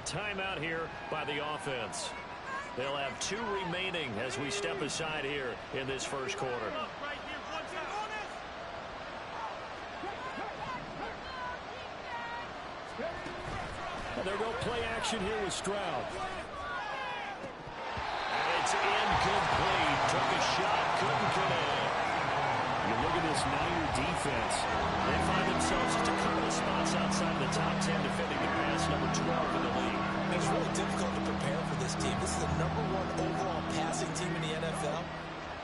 timeout here by the offense. They'll have 2 remaining as we step aside here in this first quarter. They're going to play action here with Stroud. And it's incomplete. Took a shot, couldn't connect. You look at this Niner defense. They find themselves just a couple of spots outside the top 10, defending the pass, number 12 in the league. It's really difficult to prepare for this team. This is the #1 overall passing team in the NFL.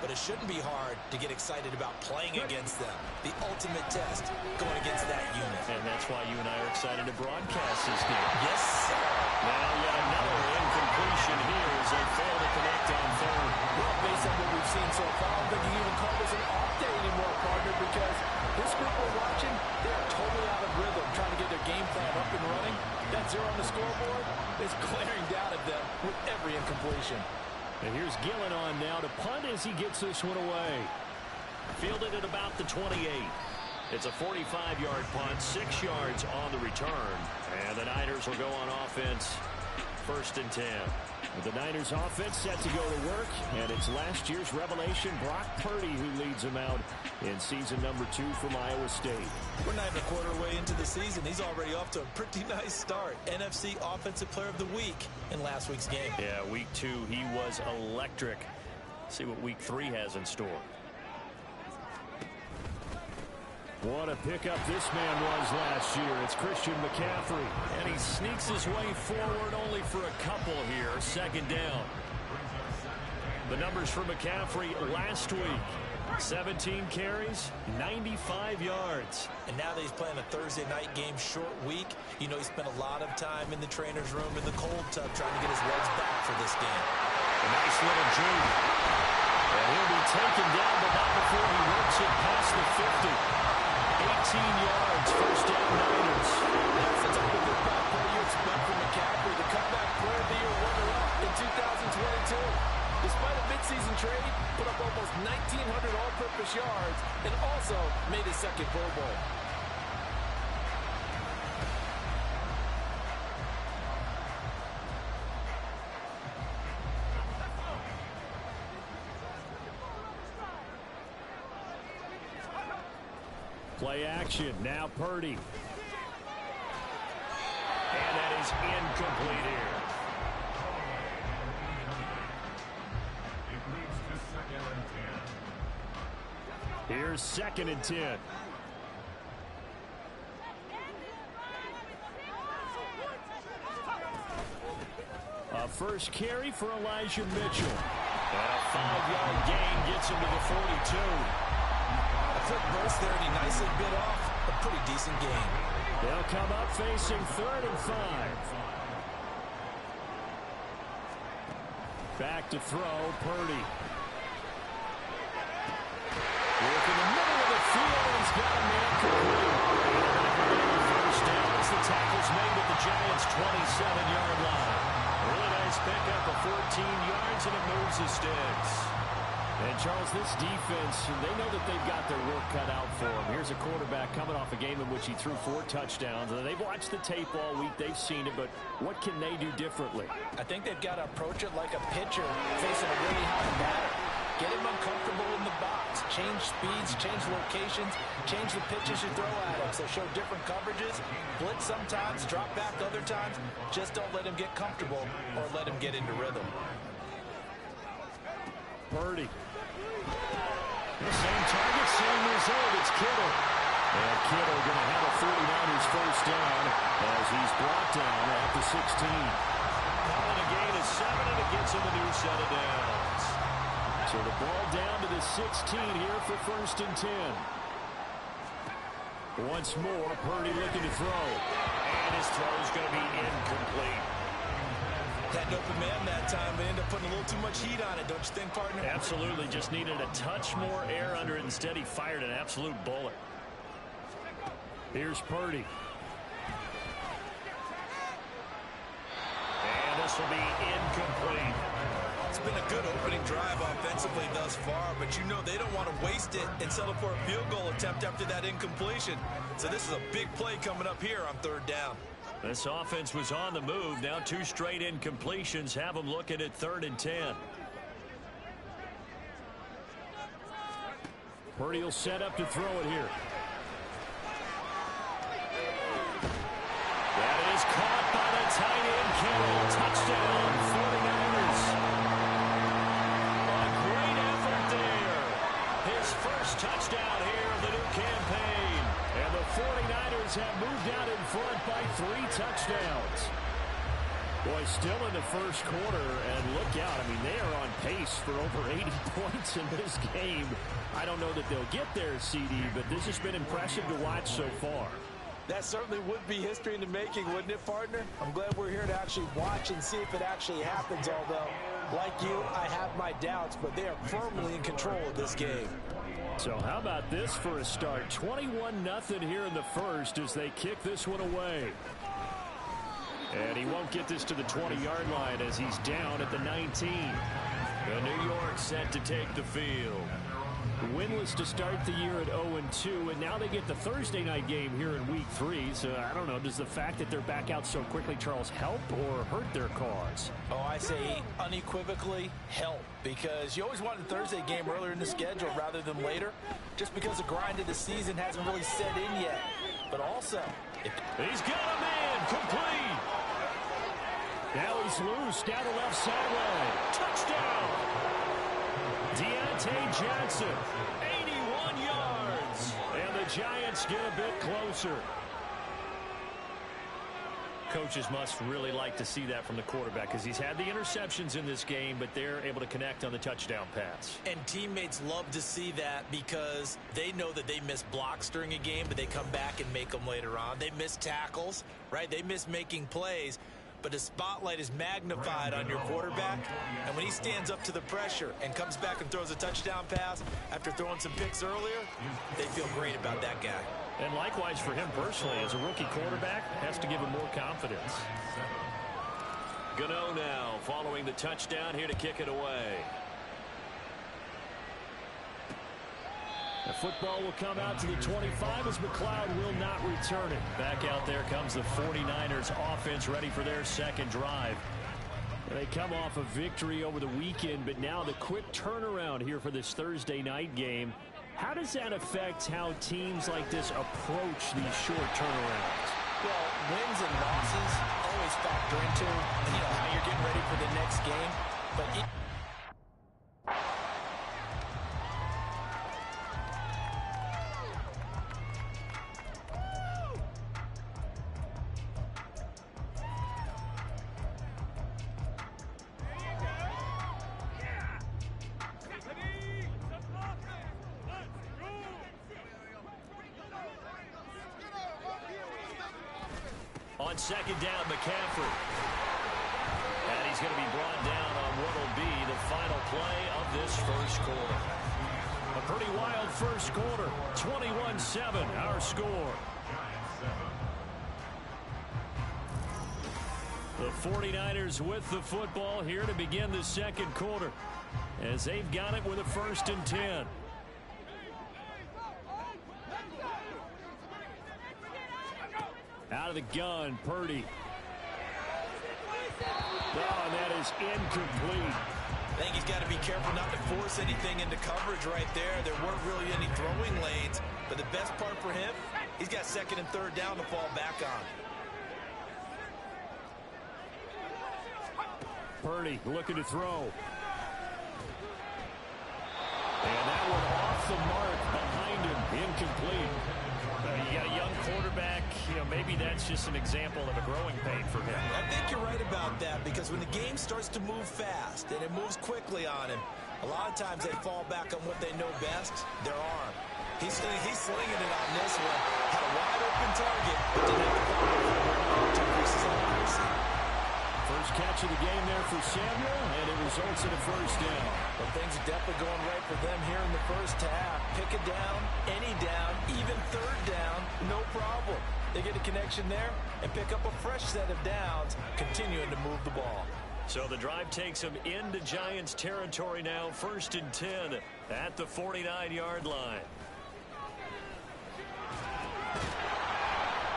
But it shouldn't be hard to get excited about playing against them. The ultimate test going against that unit. And that's why you and I are excited to broadcast this game. Yes, sir. Now yet another incompletion here as they fail to connect on third. Well, based on what we've seen so far, I don't think you even call this an off day anymore, partner, because this group we're watching, they're totally out of rhythm, trying to get their game plan up and running. That 0 on the scoreboard is glaring down at them with every incompletion. And here's Gillen on now to punt as he gets this one away. Fielded at about the 28. It's a 45-yard punt, 6 yards on the return. And the Niners will go on offense, 1st and 10. With the Niners offense set to go to work, and it's last year's revelation, Brock Purdy, who leads them out in season number 2 from Iowa State. We're not even a quarter way into the season. He's already off to a pretty nice start. NFC Offensive Player of the Week in last week's game. Yeah, week 2, he was electric. See what week 3 has in store. What a pickup this man was last year. It's Christian McCaffrey. And he sneaks his way forward only for a couple here. 2nd down. The numbers for McCaffrey last week. 17 carries, 95 yards. And now that he's playing a Thursday night game, short week, you know he spent a lot of time in the trainer's room in the cold tub trying to get his legs back for this game. A nice little juke. And he'll be taken down, but not before he works it past the 50. 18 yards, 1st down Niners. That's the type of football play you expect from McCaffrey, the comeback player of the year runner-up in 2022. Despite a midseason trade, put up almost 1,900 all-purpose yards and also made his 2nd Pro Bowl. Play action. Now Purdy. And that is incomplete here. Here's 2nd and 10. A first carry for Elijah Mitchell. And a 5-yard gain gets him to the 42. A quick burst there, and he nicely bit off a pretty decent game. They'll come up facing 3rd and 5. Back to throw, Purdy. Work in the middle of the field, and he's got a man complete. First down as the tackle's made at the Giants' 27-yard line. Really nice pickup of 14 yards, and it moves the sticks. And, Charles, this defense, they know that they've got their work cut out for them. Here's a quarterback coming off a game in which he threw 4 touchdowns. They've watched the tape all week. They've seen it, but what can they do differently? I think they've got to approach it like a pitcher facing a really hot batter. Get him uncomfortable in the box. Change speeds, change locations, change the pitches you throw at him. So show different coverages. Blitz sometimes, drop back other times. Just don't let him get comfortable or let him get into rhythm. Purdy. The same target, same result. It's Kittle. And Kittle going to have a 49ers first down as he's brought down at the 16. Calling a gain of 7, and it gets him a new set of downs. So the ball down to the 16 here for 1st and 10. Once more, Purdy looking to throw. And his throw is going to be incomplete. Had an open man that time, but ended up putting a little too much heat on it, don't you think, partner? Absolutely. Just needed a touch more air under it. Instead, he fired an absolute bullet. Here's Purdy. And this will be incomplete. It's been a good opening drive offensively thus far, but you know they don't want to waste it and settle for a field goal attempt after that incompletion. So this is a big play coming up here on 3rd down. This offense was on the move. Now 2 straight incompletions have them looking at 3rd and 10. Purdy will set up to throw it here. That is caught by the tight end, Kittle. Touchdown, 49ers. A great effort there. His first touchdown here of the new campaign. And the 49ers have moved out in front by 3 touchdowns. Boy, still in the first quarter, and look out. I mean, they are on pace for over 80 points in this game. I don't know that they'll get there, CD, but this has been impressive to watch so far. That certainly would be history in the making, wouldn't it, partner? I'm glad we're here to actually watch and see if it actually happens, although, like you, I have my doubts, but they are firmly in control of this game. So how about this for a start? 21-0 here in the first as they kick this one away. And he won't get this to the 20-yard line as he's down at the 19. The New York set to take the field. Winless to start the year at 0-2, and now they get the Thursday night game here in week 3. So I don't know, does the fact that they're back out so quickly, Charles, help or hurt their cause? Oh, I say unequivocally help, because you always want a Thursday game earlier in the schedule rather than later, just because the grind of the season hasn't really set in yet. But also, he's got a man complete. Now he's loose down the left sideline. Touchdown. Deontay Johnson, 81 yards. And the Giants get a bit closer. Coaches must really like to see that from the quarterback because he's had the interceptions in this game, but they're able to connect on the touchdown pass. And teammates love to see that because they know that they miss blocks during a game, but they come back and make them later on. They miss tackles, right? They miss making plays. But the spotlight is magnified on your quarterback, and when he stands up to the pressure and comes back and throws a touchdown pass after throwing some picks earlier, they feel great about that guy. And likewise for him personally, as a rookie quarterback, has to give him more confidence. Gano now following the touchdown here to kick it away. The football will come out to the 25 as McLeod will not return it. Back out there comes the 49ers offense ready for their second drive. They come off a victory over the weekend, but now the quick turnaround here for this Thursday night game. How does that affect how teams like this approach these short turnarounds? Well, wins and losses always factor into, how you're getting ready for the next game. But on second down, McCaffrey. And he's going to be brought down on what will be the final play of this first quarter. A pretty wild first quarter. 21-7, our score. The 49ers with the football here to begin the second quarter, as they've got it with a 1st and 10. Out of the gun, Purdy. Oh, and that is incomplete. I think he's got to be careful not to force anything into coverage right there. There weren't really any throwing lanes, but the best part for him, he's got 2nd and 3rd down to fall back on. Purdy looking to throw. And that one off the mark behind him, incomplete. You got a young quarterback, maybe that's just an example of a growing pain for him. I think you're right about that, because when the game starts to move fast and it moves quickly on him, a lot of times they fall back on what they know best, their arm. He's slinging it on this one. Had a wide open target, but didn't have the ball to increase his accuracy. First catch of the game there for Samuel, and it results in a 1st down. Well, things are definitely going right for them here in the first half. Pick a down, any down, even 3rd down, no problem. They get a connection there and pick up a fresh set of downs, continuing to move the ball. So the drive takes them into Giants territory now, 1st and 10 at the 49-yard line.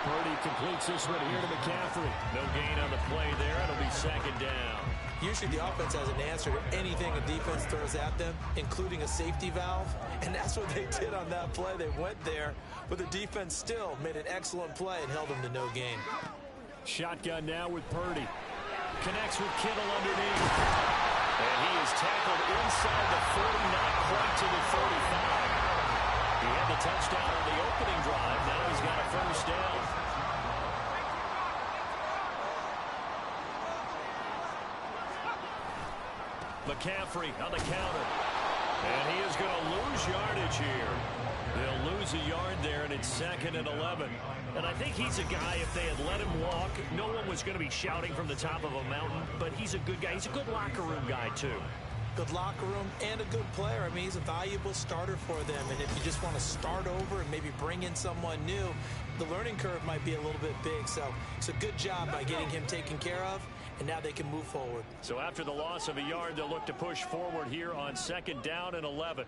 Purdy completes this one here to McCaffrey. No gain on the play there. It'll be second down. Usually the offense has an answer to anything a defense throws at them, including a safety valve. And that's what they did on that play. They went there, but the defense still made an excellent play and held them to no gain. Shotgun now with Purdy. Connects with Kittle underneath. And he is tackled inside the 40, not quite to the 45. He had the touchdown on the opening drive. Now he's got a first down. McCaffrey on the counter. And he is going to lose yardage here. They'll lose a yard there, and it's 2nd and 11. And I think he's a guy, if they had let him walk, no one was going to be shouting from the top of a mountain. But he's a good guy. He's a good locker room guy, too. Good locker room and a good player. I mean, he's a valuable starter for them. And if you just want to start over and maybe bring in someone new, the learning curve might be a little bit big. So it's a good job by getting him taken care of. And now they can move forward. So after the loss of a yard, they'll look to push forward here on 2nd down and 11.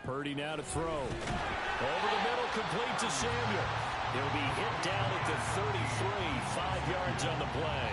Purdy now to throw. Over the middle, complete to Samuel. He'll be hit down at the 33, 5 yards on the play.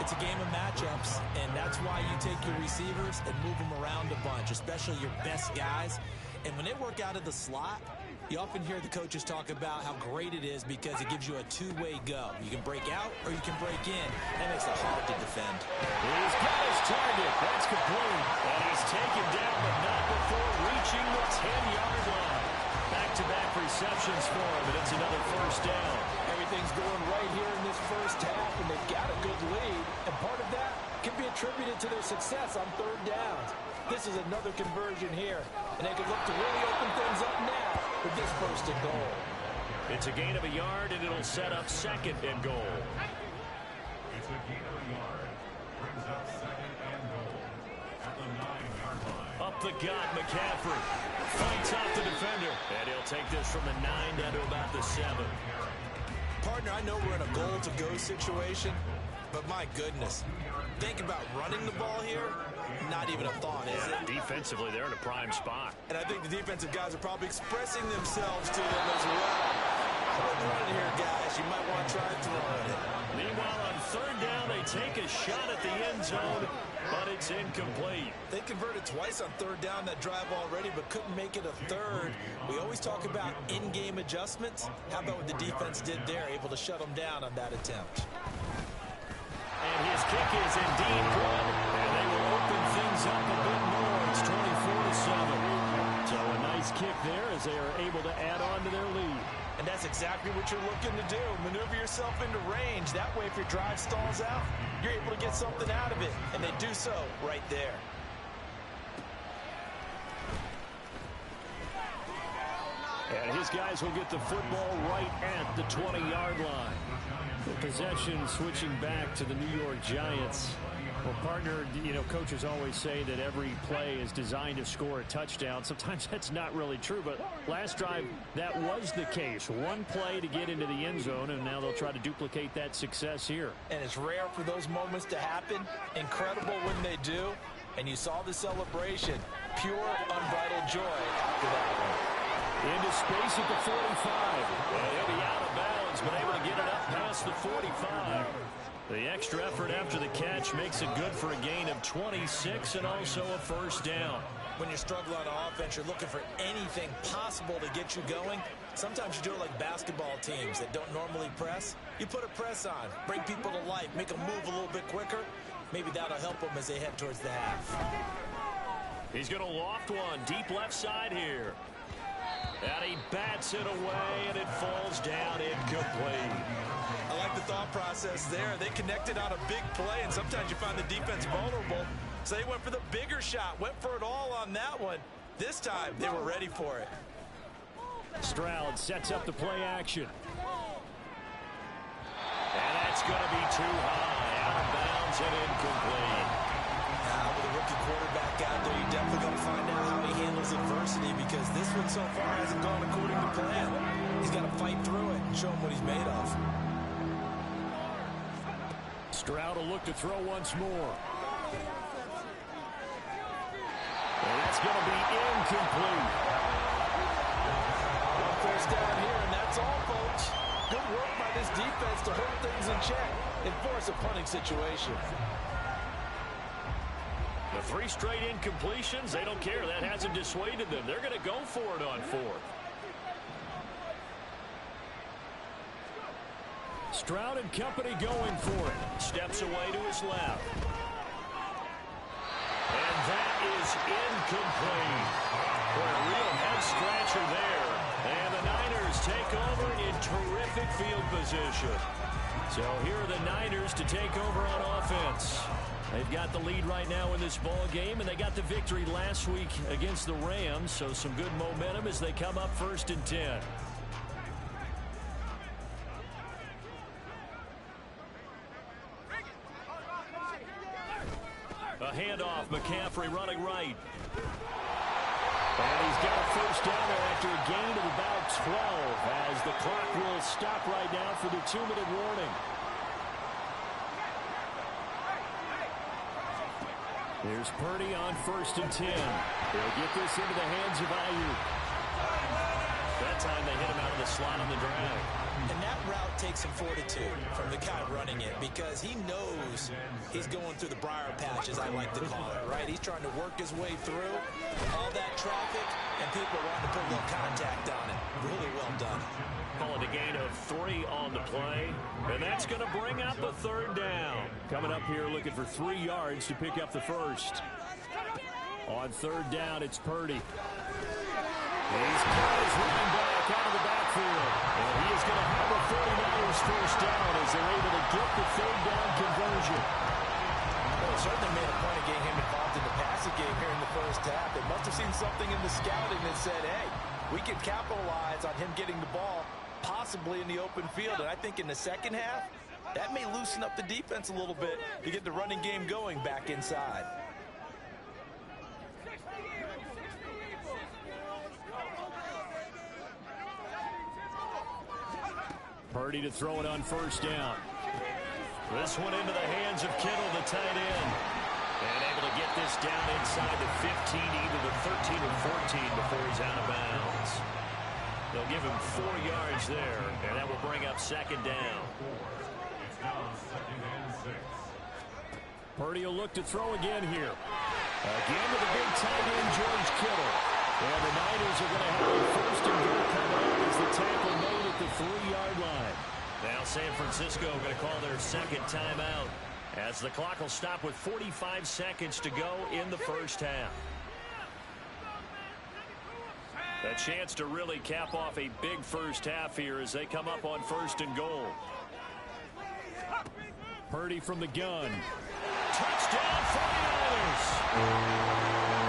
It's a game of matchups, and that's why you take your receivers and move them around a bunch, especially your best guys. And when they work out of the slot, you often hear the coaches talk about how great it is because it gives you a two-way go. You can break out or you can break in. That makes it hard to defend. He's got his target. That's complete. And he's taken down, but not before reaching the 10-yard line. Back-to-back receptions for him, and it's another first down. Everything's going right here in this first half, and they've got a good lead. And part of that can be attributed to their success on 3rd downs. This is another conversion here, and they can look to really open things up now with this 1st and goal. It's a gain of a yard, and it'll set up 2nd and goal. It's a gain of a yard. Brings up 2nd and goal at the 9-yard line. Up the gut, McCaffrey fights off the defender, and he'll take this from the 9 down to about the 7. Partner, I know we're in a goal-to-go situation, but my goodness, think about running the ball here. Not even a thought, is it? Defensively, they're in a prime spot. And I think the defensive guys are probably expressing themselves to them as well. I wouldn't run it here, guys. You might want to try throwing it. Meanwhile, on 3rd down, they take a shot at the end zone, but it's incomplete. They converted twice on 3rd down that drive already, but couldn't make it a 3rd. We always talk about in-game adjustments. How about what the defense did there, able to shut them down on that attempt? And his kick is indeed good, and they will open things up a bit more. It's 24-7. So a nice kick there as they are able to add on to their lead. And that's exactly what you're looking to do. Maneuver yourself into range. That way, if your drive stalls out, you're able to get something out of it. And they do so right there. And his guys will get the football right at the 20-yard line. The possession switching back to the New York Giants. Well, partner, you know, coaches always say that every play is designed to score a touchdown. Sometimes that's not really true, but last drive, that was the case. One play to get into the end zone, and now they'll try to duplicate that success here. And it's rare for those moments to happen. Incredible when they do. And you saw the celebration. Pure, unbridled joy after that one. Into space at the 45. Well, he'll be out of bounds, but able to get it up past the 45. The extra effort after the catch makes it good for a gain of 26 and also a first down. When you're struggling on offense, you're looking for anything possible to get you going. Sometimes you do it like basketball teams that don't normally press. You put a press on, bring people to life, make them move a little bit quicker. Maybe that'll help them as they head towards the half. He's going to loft one deep left side here. And he bats it away, and it falls down incomplete. I like the thought process there. They connected on a big play, and sometimes you find the defense vulnerable. So they went for the bigger shot, went for it all on that one. This time, they were ready for it. Stroud sets up the play action. And that's going to be too high, out of bounds and incomplete. Now, with a rookie quarterback out there, you're definitely going to find out how he handles adversity because this one so far hasn't gone according to plan. He's got to fight through it and show him what he's made of. Stroud will look to throw once more. And that's going to be incomplete. One first down here, and that's all, folks. Good work by this defense to hold things in check and force a punting situation. The 3 straight incompletions, they don't care. That hasn't dissuaded them. They're going to go for it on 4th. Stroud and company going for it. Steps away to his left. And that is incomplete. Boy, a real head-scratcher there. And the Niners take over in terrific field position. So here are the Niners to take over on offense. They've got the lead right now in this ball game, and they got the victory last week against the Rams, so some good momentum as they come up 1st and 10. A handoff, McCaffrey running right. And he's got a first down there after a gain of about 12 as the clock will stop right now for the 2-minute warning. There's Purdy on 1st and 10. They'll get this into the hands of Ayuk. That time they hit him out of the slot on the drag. And that route takes him fortitude from the guy running it because he knows he's going through the briar patch, as I like to call it, right? He's trying to work his way through all that traffic, and people wanting to put a little contact on it. Really well done. Calling a gain of 3 on the play, and that's going to bring up a 3rd down. Coming up here looking for 3 yards to pick up the first. On 3rd down, it's Purdy. He's got his running back out of the backfield. And he is going to have a 49ers first down as they're able to get the 3rd down conversion. Well, it certainly made a point of getting him involved in the passing game here in the first half. They must have seen something in the scouting that said, hey, we can capitalize on him getting the ball possibly in the open field. And I think in the second half, that may loosen up the defense a little bit to get the running game going back inside. Purdy to throw it on 1st down. This one into the hands of Kittle, the tight end. And able to get this down inside the 15, either the 13 or 14 before he's out of bounds. They'll give him 4 yards there, and that will bring up 2nd down. It's now 2nd and 6. Purdy will look to throw again here. Again to the big tight end, George Kittle. And the Niners are going to have a 1st and goal coming up as the tackle made at the 3-yard line. Now San Francisco going to call their 2nd timeout as the clock will stop with 45 seconds to go in the first half. A chance to really cap off a big first half here as they come up on 1st and goal. Purdy from the gun. Touchdown 49ers!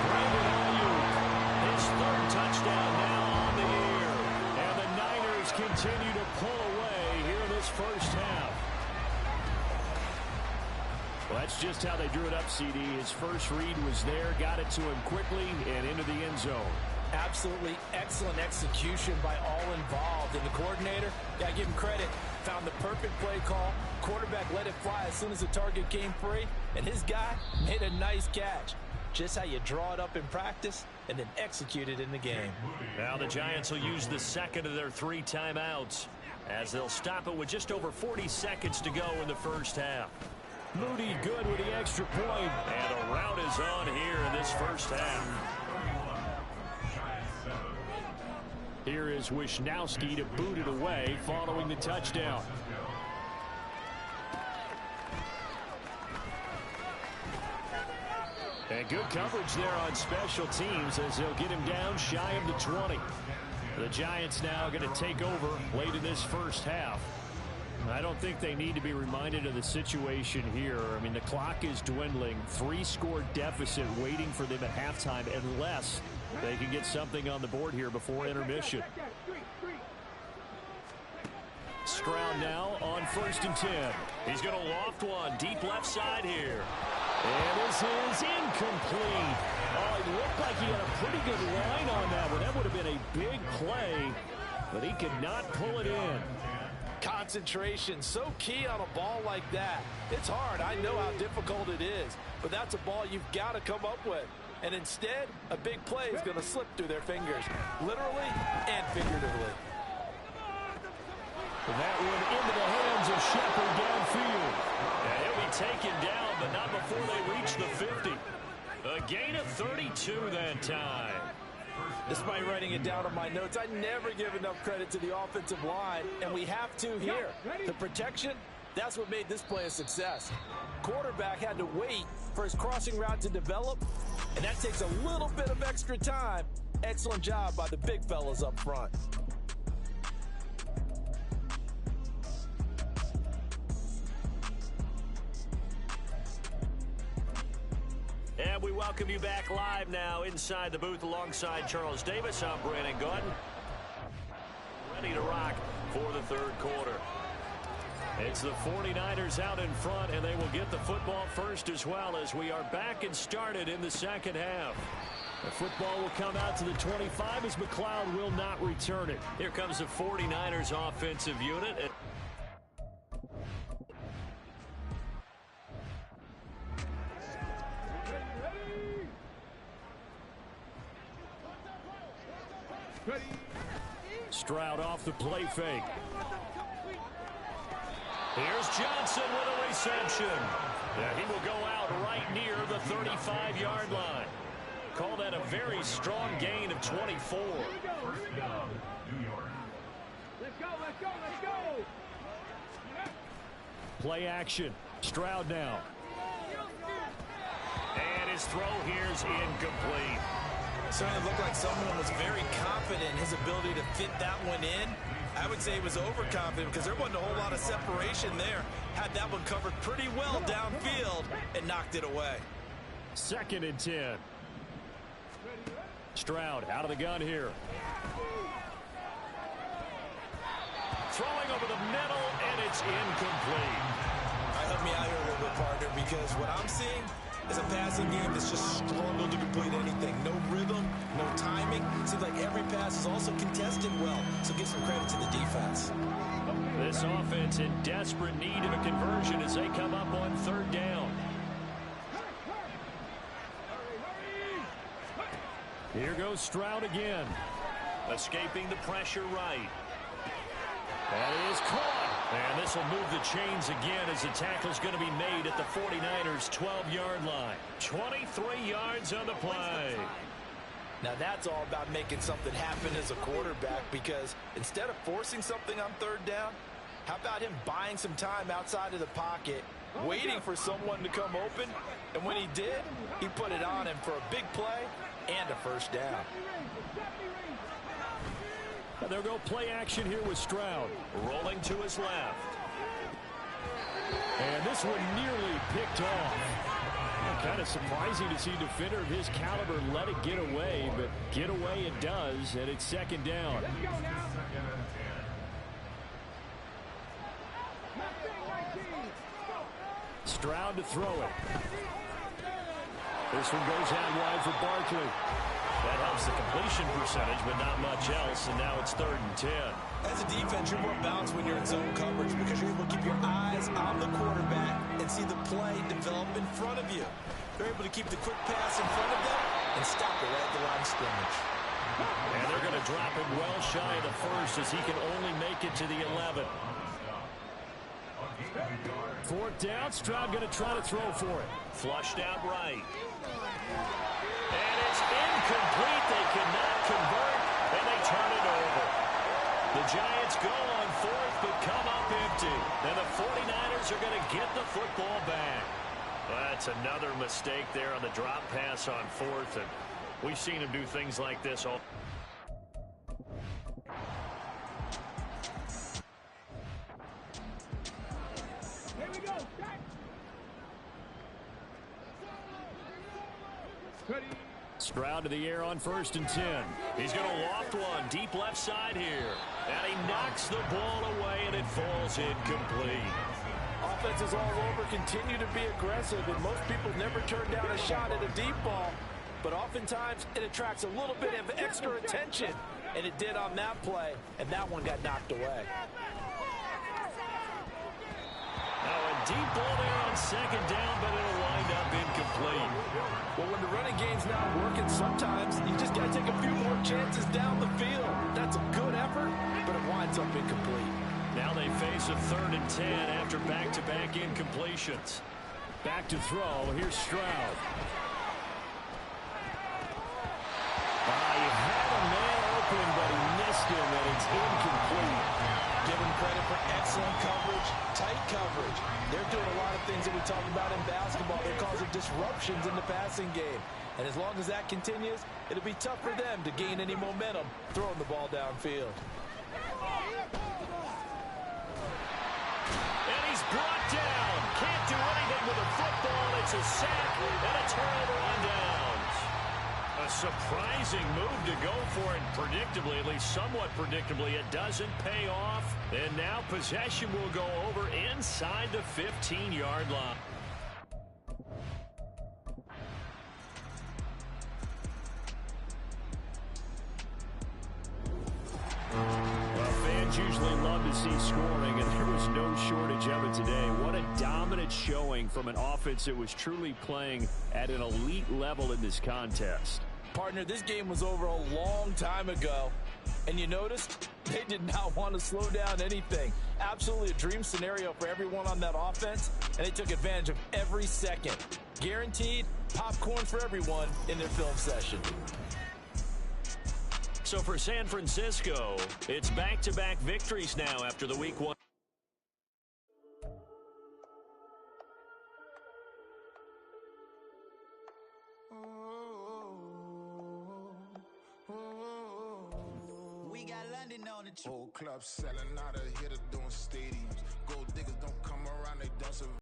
Brandon Ayuk, his 3rd touchdown now on the air. And the Niners continue to pull away here in this first half. Well, that's just how they drew it up, CD. His first read was there, got it to him quickly, and into the end zone. Absolutely excellent execution by all involved. And the coordinator, got to give him credit, found the perfect play call. Quarterback let it fly as soon as the target came free. And his guy made a nice catch. Just how you draw it up in practice and then execute it in the game. Now the Giants will use the 2nd of their 3 timeouts as they'll stop it with just over 40 seconds to go in the first half. Moody good with the extra point. And a rout is on here in this first half. Here is Wisnowski to boot it away following the touchdown. And good coverage there on special teams as they'll get him down shy of the 20. The Giants now going to take over late in this first half. I don't think they need to be reminded of the situation here. I mean, the clock is dwindling. 3-score deficit waiting for them at halftime unless they can get something on the board here before intermission. Stroud now on 1st and 10. He's going to loft one deep left side here. And this is incomplete. Oh, it looked like he had a pretty good line on that one. That would have been a big play, but he could not pull it in. Concentration, so key on a ball like that. It's hard. I know how difficult it is, but that's a ball you've got to come up with. And instead, a big play is going to slip through their fingers, literally and figuratively. That one into the hands of Shepard downfield. Yeah, he'll be taken down, but not before they reach the 50. A gain of 32 that time. Despite writing it down on my notes, I never give enough credit to the offensive line, and we have to here. The protection, that's what made this play a success. Quarterback had to wait for his crossing route to develop, and that takes a little bit of extra time. Excellent job by the big fellas up front. And we welcome you back live now inside the booth alongside Charles Davis. I'm Brandon Gaudin. Ready to rock for the third quarter. It's the 49ers out in front, and they will get the football first as well as we are back and started in the second half. The football will come out to the 25 as McLeod will not return it. Here comes the 49ers offensive unit. Stroud off the play fake. Here's Johnson with a reception. Yeah, he will go out right near the 35-yard line. Call that a very strong gain of 24. Let's go. Play action. Stroud now. And his throw here's incomplete. Certainly looked like someone was very confident in his ability to fit that one in. I would say he was overconfident because there wasn't a whole lot of separation there. Had that one covered pretty well downfield and knocked it away. 2nd and 10. Stroud out of the gun here. Throwing over the middle, and it's incomplete. Help me out here a little bit, partner, because what I'm seeing is a passing game that's just struggled to complete anything. No rhythm, no timing. Seems like every pass is also contested well, so give some credit to the defense. This offense in desperate need of a conversion as they come up on 3rd down. Here goes Stroud again. Escaping the pressure right. That is caught. And this will move the chains again as the tackle's going to be made at the 49ers' 12-yard line. 23 yards on the play. Now that's all about making something happen as a quarterback, because instead of forcing something on 3rd down, how about him buying some time outside of the pocket, waiting for someone to come open, and when he did, he put it on him for a big play and a 1st down. And they'll go play action here with Stroud. Rolling to his left. And this one nearly picked off. Kind of surprising to see a defender of his caliber let it get away, but get away it does, and it's 2nd down. Stroud to throw it. This one goes out wide for Barkley. That helps the completion percentage, but not much else, and now it's 3rd and 10. As a defense, you're more balanced when you're in zone coverage because you're able to keep your eyes on the quarterback and see the play develop in front of you. They're able to keep the quick pass in front of them and stop it right at the line of scrimmage. And they're going to drop him well shy of the 1st as he can only make it to the 11. 4th down, Stroud going to try to throw for it. Flushed out right. And it's incomplete. They cannot convert, and they turn it over. The Giants go on 4th, but come up empty. And the 49ers are going to get the football back. That's another mistake there on the drop pass on 4th, and we've seen him do things like this all. Here we go. Ready. Stroud to the air on 1st and 10. He's going to loft one deep left side here. And he knocks the ball away, and it falls incomplete. Offenses all over continue to be aggressive, and most people never turn down a shot at a deep ball. But oftentimes, it attracts a little bit of extra attention. And it did on that play, and that one got knocked away. Now a deep ball there on second down, but it'll wind up incomplete. Well, when the running game's not working, sometimes you just got to take a few more chances down the field. That's a good effort, but it winds up incomplete. Now they face a 3rd and 10 after back-to-back incompletions. Back to throw. Here's Stroud. He had a man open, but he missed him, and it's incomplete. Give him credit for excellent coverage, tight coverage. They're doing a lot of things that we talk about in basketball. They're causing disruptions in the passing game. And as long as that continues, it'll be tough for them to gain any momentum throwing the ball downfield. And he's brought down. Can't do anything with a football. It's a sack and a turnover on downs. A surprising move to go for it. Predictably, at least somewhat predictably, it doesn't pay off. And now possession will go over inside the 15-yard line. Well, fans usually love to see scoring, and there was no shortage of it today. What a dominant showing from an offense that was truly playing at an elite level in this contest. Partner, this game was over a long time ago, and you noticed they did not want to slow down anything. Absolutely a dream scenario for everyone on that offense, and they took advantage of every second. Guaranteed popcorn for everyone in their film session. So for San Francisco, it's back-to-back victories now after the Week 1. We got London on the Whole club selling out of here to doing stadiums. Gold diggers don't come around, they don't survive.